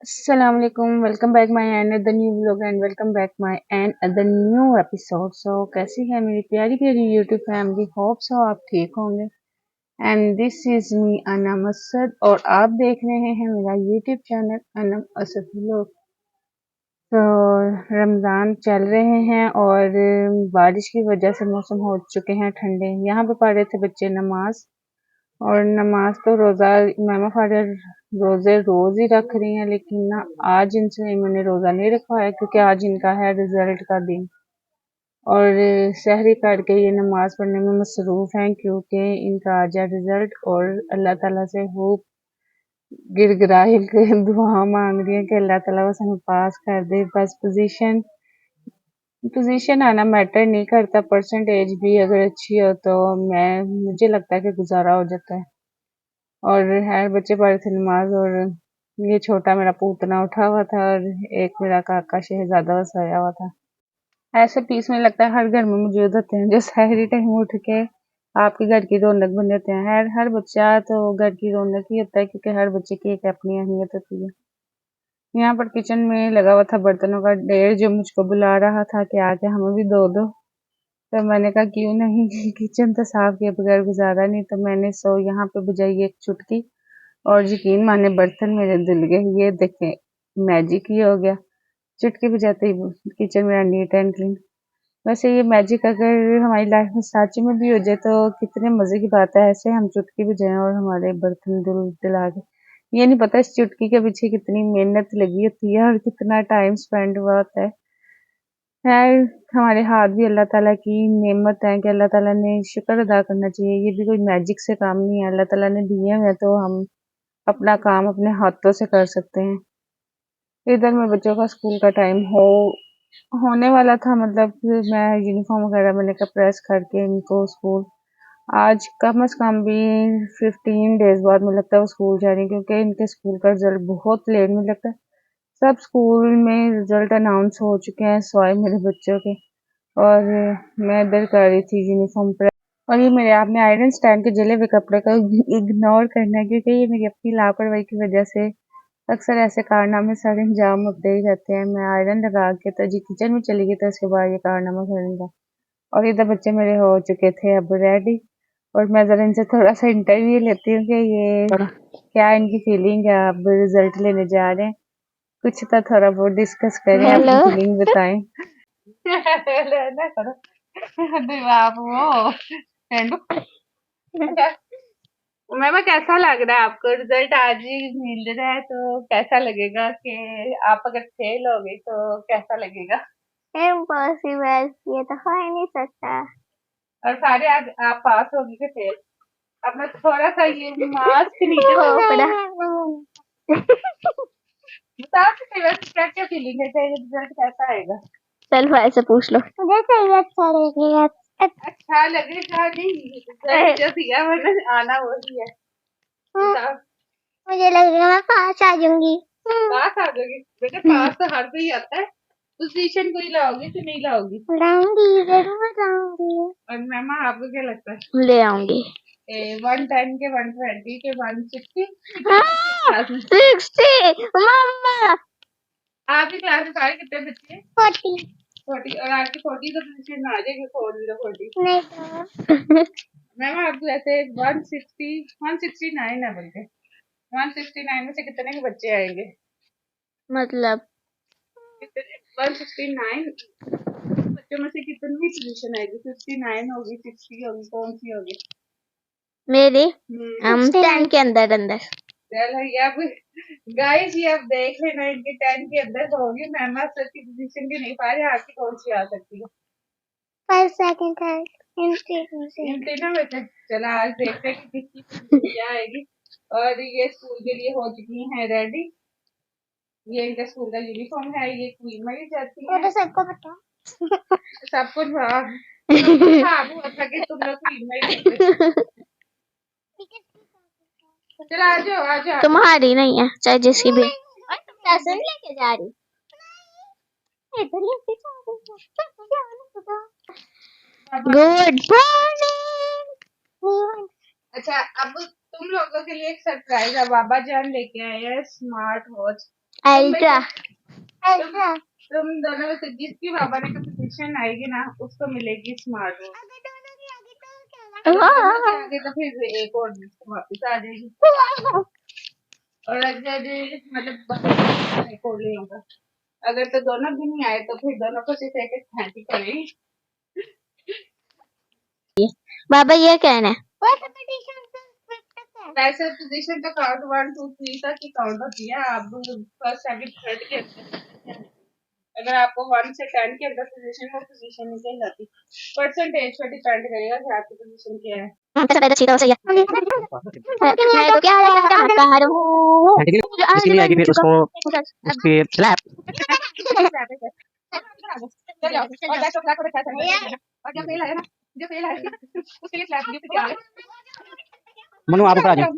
Assalamu alaikum. Welcome back my another new vlog and welcome back my another new episode. So कैसी है मेरी प्यारी प्यारी YouTube family? Hope so आप ठीक होंगे. And this is me Anam Asad और आप देख रहे हैं मेरा YouTube channel Anam Asad vlog. तो रमज़ान चल रहे हैं और बारिश की वजह से मौसम हो चुके हैं ठंडे. यहाँ पे पढ़ रहे थे बच्चे नमाज और नमाज तो रोज़ा इमामा फादर रोज़े रोज़ ही रख रही हैं, लेकिन ना आज इनसे इन्होंने रोज़ा नहीं रखवाया क्योंकि आज इनका है रिजल्ट का दिन और सहरी करके ये नमाज पढ़ने में मसरूफ़ हैं क्योंकि इनका आज है रिजल्ट और अल्लाह ताला से खूब गिड़गिड़ाहिल के दुआ मांग रही है कि अल्लाह ताला बस हमें पास कर दे. बस पोजीशन आना मैटर नहीं करता, परसेंटेज भी अगर अच्छी हो तो मुझे लगता है कि गुजारा हो जाता है. और हर बच्चे पढ़े थे नमाज और ये छोटा मेरा पूतना उठा हुआ था और एक मेरा काका शहजादा सोया हुआ था. ऐसे पीस में लगता है हर घर में मौजूद होते हैं जो सहरी टाइम उठ के आपके घर की रौनक बन जाते हैं. हर बच्चा तो घर की रौनक ही होता है क्योंकि हर बच्चे की एक अपनी अहमियत होती है. यहाँ पर किचन में लगा हुआ था बर्तनों का ढेर जो मुझको बुला रहा था कि आके हमें भी धो दो. तो मैंने कहा क्यों नहीं किचन तो साफ किए बगैर गुजारा नहीं. तो मैंने यहाँ पे बुझाई एक चुटकी और यकीन माने बर्तन मेरे धुल गए. ये देखें मैजिक ही हो गया. चुटकी बजाते ही किचन मेरा नीट एंड क्लीन. वैसे ये मैजिक अगर हमारी लाइफ में सच में भी हो जाए तो कितने मजे की बात है. ऐसे हम चुटकी बजाएं और हमारे बर्तन धुल दिला के. ये नहीं पता इस चुटकी के पीछे कितनी मेहनत लगी होती है और कितना टाइम स्पेंड हुआ होता है. खैर हमारे हाथ भी अल्लाह ताला की नेमत है कि अल्लाह ताला ने शुक्र अदा करना चाहिए. ये भी कोई मैजिक से काम नहीं है, अल्लाह ताला ने दिए हैं तो हम अपना काम अपने हाथों से कर सकते हैं. इधर में बच्चों का स्कूल का टाइम होने वाला था, मतलब मैं यूनिफॉर्म वगैरह मैंने कहा प्रेस करके इनको स्कूल आज कम से कम भी 15 डेज बाद मुझे लगता है वो स्कूल जा रही है क्योंकि इनके स्कूल का रिजल्ट बहुत लेट मुझे लगता है. सब स्कूल में रिजल्ट अनाउंस हो चुके हैं सिवाय मेरे बच्चों के. और मैं इधर कर रही थी यूनिफॉर्म प्रेस. और ये मेरे आपने आयरन स्टैंड के जले हुए कपड़े का इग्नोर करना है क्योंकि ये मेरी अपनी लापरवाही की वजह से अक्सर ऐसे कारनामे सर अंजाम होते ही रहते हैं. मैं आयरन लगा के तो जी किचन में चली गई तो उसके बाद ये कारनामा करूँगा. और इधर बच्चे मेरे हो चुके थे अब रेडी और मैं जरा इनसे थोड़ा सा इंटरव्यू लेती हूँ कि ये क्या इनकी फीलिंग है. अब रिजल्ट लेने जा रहे हैं, कुछ तो थोड़ा बहुत डिस्कस करें, अपनी फीलिंग बताएं. ना करो आप वो मैम कैसा लग रहा है आपको? रिजल्ट आज ही मिल रहा है तो कैसा लगेगा कि आप अगर फेल हो गई तो कैसा लगेगा? इम्पॉसिबल, ये तो हो ही नहीं सकता. और सारे आज आप पास होगी कि फेल? अपना थोड़ा सा ये मास्क नीचे हो पड़ा. बता सकते हो क्या क्या फीलिंग है कि रिजल्ट कैसा आएगा? चल भाई से पूछ लो. मुझे चाहिए अच्छा लगेगा. अच्छा लगेगा नहीं, रिजल्ट जो दिया मैंने आना वही है. बताओ. मुझे लगेगा मैं पास आ जाऊंगी. पास आ जाओगी बेटा, पास तो हर कोई आता है. पोजीशन कोई लाओगी कि नहीं लाओगी? लाऊंगी, जरूर लाऊंगी. और मैम आपको क्या लगता है? ले आऊंगी. 110 के 120 के 160 60 मम्मा. आपकी क्लास में सारे कितने बच्चे हैं? 40 और आपकी 40 तो पोजीशन में आ जाएगी 40 नहीं तो मैम आपको ऐसे 169 है बल्कि 169 में से कितने के बच्चे आएंगे? मतलब 169 बच्चों में से कितनी पोजीशन आएगी? 59 होगी, 60 होगी, कौन सी होगी? मेरी हम 10 के अंदर अंदर. चलो ये अब गाइस ये अब देख लेना इनके 10 के अंदर होगी. मैम सर की पोजीशन भी नहीं पा रहे, आपकी कौन सी आ सकती है? फर्स्ट सेकंड थर्ड इन तीनों में से चलो आज देखते हैं कि किसकी पोजीशन क्या आएगी. और ये स्कूल के लिए हो चुकी हैं रेडी. ये इनका स्कूल का यूनिफॉर्म है, ये क्वीन में ही जाती है. तो सबको पता. सब कुछ हाँ हुआ था कि तुम लोग क्वीन में ही होते. चलो आ जाओ आ जाओ. तुम्हारी नहीं है चाहे जिसकी भी. पैसे नहीं लेके जा रही. इधर लेके जा रही. Good morning. अच्छा अब तुम लोगों के लिए एक सरप्राइज है, बाबा जान लेके आए हैं स्मार्ट वॉच। अल्ट्रा तुम दोनों में से जिसकी बाबा ने कंपटीशन आएगी ना उसको मिलेगी स्मार्ट वॉच। अगर दोनों के आगे तो फिर एक और वापस आ जाएगी। और अगर मतलब एक और ले होगा, अगर तो दोनों भी नहीं आए तो फिर दोनों को सिर्फ एक एक थैंक यू करेंगे। बाबा ये कहना है वैसे पोजीशन तो काउंट 1 2 3 तक ही काउंट होती है। आप फर्स्ट सेकंड थर्ड के अंदर, अगर आपको 1 से 10 के अंदर पोजीशन वो पोजीशन नहीं कहलाती। परसेंटेज पर डिपेंड करेगा कि आपकी पोजीशन क्या है। मैं तो क्या कह रहा हूँ इसलिए आगे फिर उसको उसके स्लैप मनु आप ऊपर आ जाओ।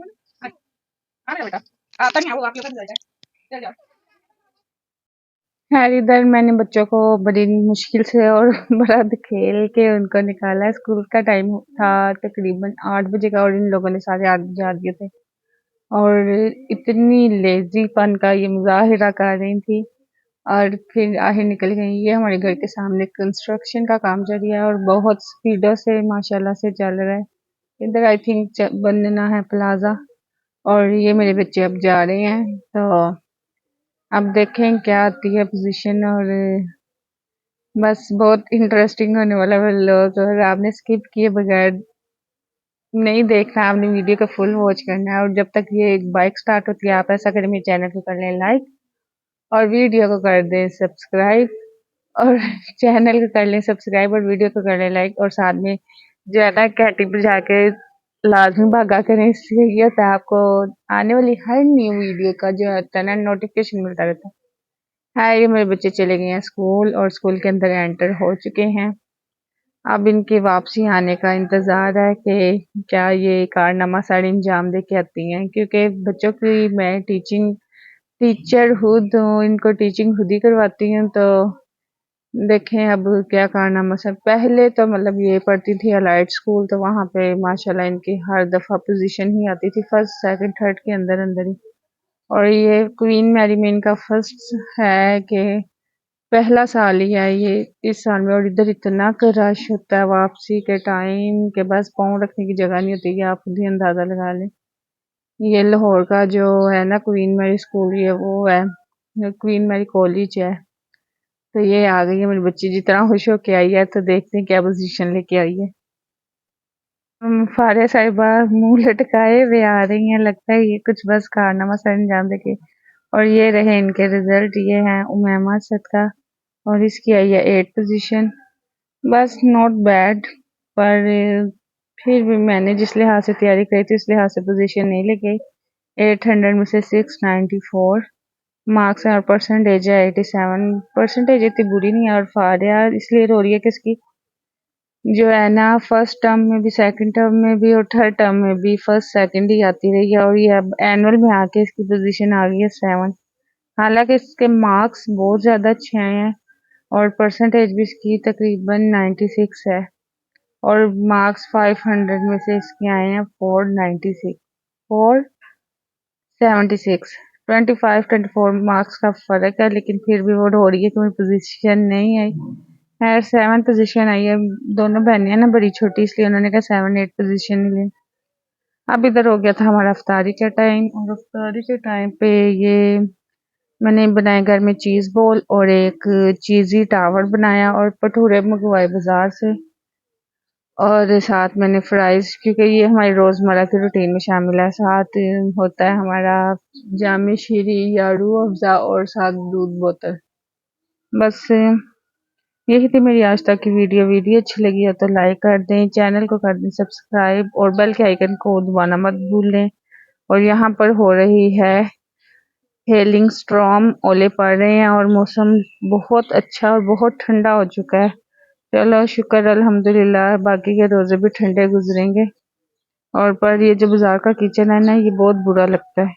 खैर इधर मैंने बच्चों को बड़ी मुश्किल से और बड़ा खेल के उनको निकाला। स्कूल का टाइम था तकरीबन 8 बजे का और इन लोगों ने साढ़े 8 बजे आ दिए थे और इतनी लेजीपन का ये मुजाहिरा कर रही थी और फिर आखिर निकल गई। ये हमारे घर के सामने कंस्ट्रक्शन का काम चल रहा है और बहुत स्पीडों से माशाल्लाह से चल रहा है। इधर आई थिंक बनना है प्लाजा और ये मेरे बच्चे अब जा रहे हैं, तो अब देखें क्या आती है पोजीशन। और बस बहुत इंटरेस्टिंग होने वाला है लोग। अगर आपने स्किप किए बगैर नहीं देखना, आपने वीडियो को फुल वॉच करना है। और जब तक ये बाइक स्टार्ट होती है आप ऐसा करें मेरे चैनल को कर लें लाइक और वीडियो को कर दें सब्सक्राइब और चैनल को कर लें सब्सक्राइब और वीडियो को कर लें लाइक और साथ में जो है ना घंटी पर जाके लाजमी भागा करें। इसलिए ये होता है आपको आने वाली हर न्यू वीडियो का जो है ना नोटिफिकेशन मिलता रहता है। हाँ ये मेरे बच्चे चले गए हैं स्कूल और स्कूल के अंदर एंटर हो चुके हैं। अब इनकी वापसी आने का इंतज़ार है कि क्या ये कारनामा सारे अंजाम दे के आती हैं, क्योंकि बच्चों की मैं टीचर खुद हूँ, इनको टीचिंग खुद ही करवाती हूँ। तो देखें अब क्या कारनामा सब। पहले तो मतलब ये पढ़ती थी अलाइड स्कूल, तो वहाँ पे माशाल्लाह इनकी हर दफ़ा पोजीशन ही आती थी फर्स्ट सेकंड थर्ड के अंदर अंदर ही। और ये क्वीन मैरी में इनका फर्स्ट है कि पहला साल ही है ये इस साल में। और इधर इतना रश होता है वापसी के टाइम के बस पाँव रखने की जगह नहीं होती, कि आप खुद ही अंदाजा लगा लें। ये लाहौर का जो है ना क्वीन मैरी स्कूल, ये वो है क्वीन मैरी कॉलेज है। तो ये आ गई है मेरी बच्ची, जितना खुश होके आई है। तो देखते हैं क्या पोजीशन लेके आई है। फारिया साहिबा मुंह लटकाए हुए आ रही हैं, लगता है ये कुछ बस कारनामा सर अंजाम देके। और ये रहे इनके रिजल्ट, ये हैं उमैमा सदका और इसकी आई है 8 पोजीशन। बस नॉट बैड, पर फिर भी मैंने जिस लिहाज से तैयारी करी थी उस लिहाज से पोजीशन नहीं लेके 800 में से 694 मार्क्स हैं और परसेंटेज है 87। परसेंटेज इतनी बुरी नहीं है। और फारिया इसलिए रो रही है कि इसकी जो है ना फर्स्ट टर्म में भी सेकंड टर्म में भी और थर्ड टर्म में भी फर्स्ट सेकंड ही आती रही है और ये अब एनुअल में आके इसकी पोजीशन आ गई है 7। हालांकि इसके मार्क्स बहुत ज़्यादा अच्छे आए हैं और परसेंटेज भी इसकी तकरीबन 96 है और मार्क्स 500 में से इसके आए हैं 496 476 25-24 मार्क्स का फ़र्क है। लेकिन फिर भी वो रो रही है कि मेरी पोजीशन नहीं आई। खैर 7 पोजीशन आई है। दोनों बहनें हैं ना बड़ी छोटी, इसलिए उन्होंने कहा 7-8 पोजीशन ही ले। अब इधर हो गया था हमारा अफ्तारी का टाइम और अफ्तारी के टाइम पे ये मैंने बनाया घर में चीज़ बॉल और एक चीज़ी टावर बनाया और भटूरे मंगवाए बाजार से और साथ मैंने फ्राइज, क्योंकि ये हमारी रोज़मर्रा की रूटीन में शामिल है। साथ होता है हमारा जामे शीरी या रूह अफ़ज़ा और साथ दूध बोतल। बस यही थी मेरी आज तक की वीडियो अच्छी लगी हो तो लाइक कर दें, चैनल को कर दें सब्सक्राइब और बेल के आइकन को दबाना मत भूलें। और यहाँ पर हो रही है हेलिंग स्टॉर्म, ओले पड़ रहे हैं और मौसम बहुत अच्छा और बहुत ठंडा हो चुका है। चलो शुक्र अल्हम्दुलिल्लाह, बाकी के रोज़े भी ठंडे गुजरेंगे। और पर ये जो बाजार का किचन है ना, ये बहुत बुरा लगता है।